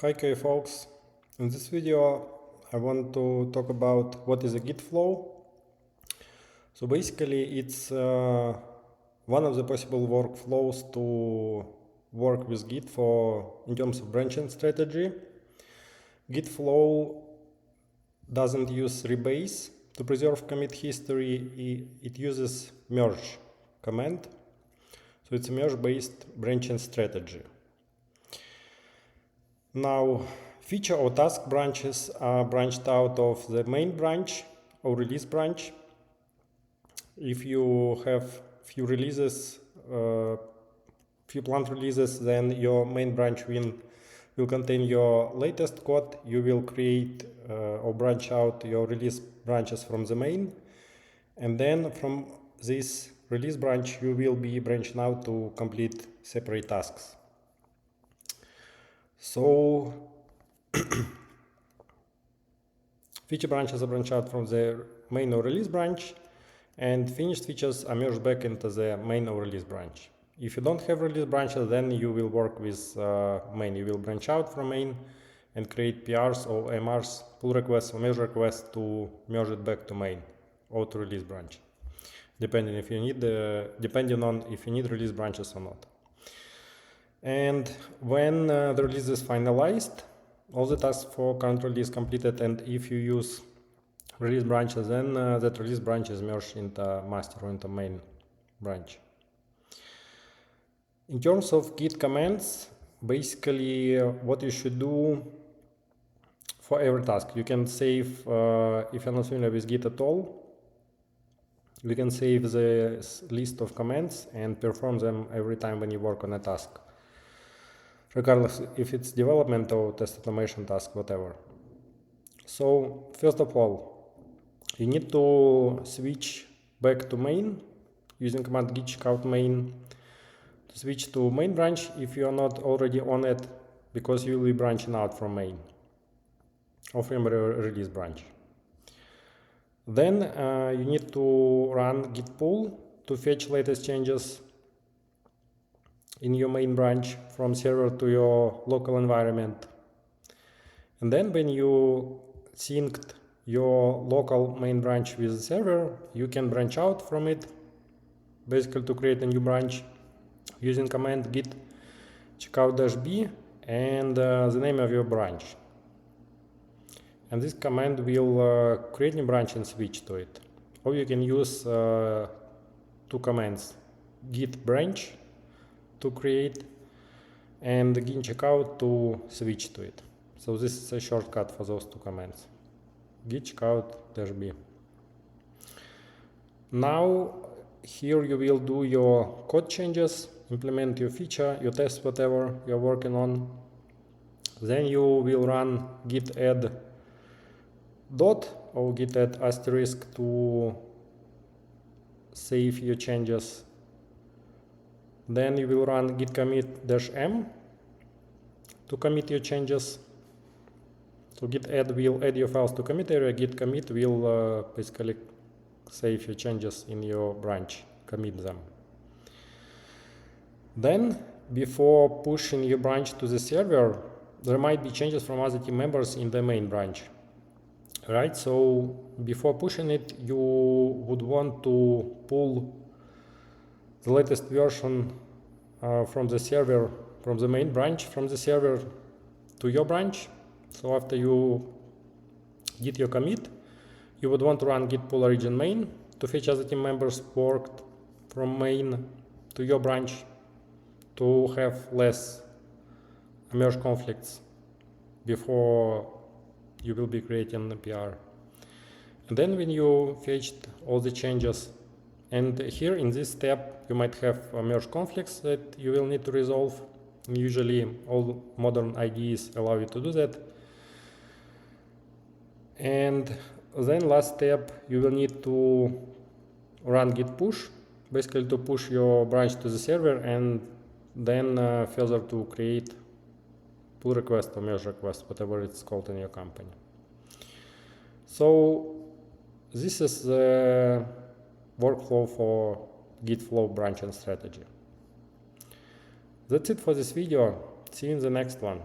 Hi folks, in this video I want to talk about what is a Git Flow. So basically it's one of the possible workflows to work with Git in terms of branching strategy. Git Flow doesn't use rebase to preserve commit history, it uses merge command. So it's a merge based branching strategy. Now, feature or task branches are branched out of the main branch or release branch. If you have few releases, few planned releases, then your main branch will contain your latest code. You will create or branch out your release branches from the main, and then from this release branch you will be branching out to complete separate tasks. So feature branches are branched out from the main or release branch, and finished features are merged back into the main or release branch. If you don't have release branches, then you will work with main. You will branch out from main and create PRs or MRs, pull requests or merge requests to merge it back to main or to release branch, depending on if you need release branches or not. And when the release is finalized, all the tasks for current release completed, and if you use release branches, then that release branch is merged into master or into main branch. In terms of Git commands, basically what you should do for every task, you can save, if you're not familiar with Git at all, you can save the list of commands and perform them every time when you work on a task, regardless if it's development or test automation task, whatever. So first of all, you need to switch back to main using command git checkout main to switch to main branch if you are not already on it, because you will be branching out from main or from a release branch. Then you need to run git pull to fetch latest changes in your main branch from server to your local environment. And then when you synced your local main branch with the server, you can branch out from it, basically to create a new branch using command git checkout-b and the name of your branch. And this command will create a new branch and switch to it. Or you can use two commands, git branch to create and git checkout to switch to it. So this is a shortcut for those two commands, git checkout-b. Now here you will do your code changes, implement your feature, your test, whatever you're working on. Then you will run git add dot or git add asterisk to save your changes. Then you will run git commit -m to commit your changes. So git add will add your files to commit area, git commit will basically save your changes in your branch, commit them. Then before pushing your branch to the server, there might be changes from other team members in the main branch. Right, so before pushing it, you would want to pull the latest version from the server, from the main branch, from the server to your branch. So after you git your commit, you would want to run git pull origin main to fetch other team members worked from main to your branch to have less merge conflicts before you will be creating the PR. And then when you fetched all the changes, and here in this step you might have merge conflicts that you will need to resolve. Usually all modern IDEs allow you to do that. And then last step, you will need to run git push, basically to push your branch to the server, and then further to create pull request or merge request, whatever it's called in your company. So this is the workflow for Git Flow branching strategy. That's it for this video. See you in the next one.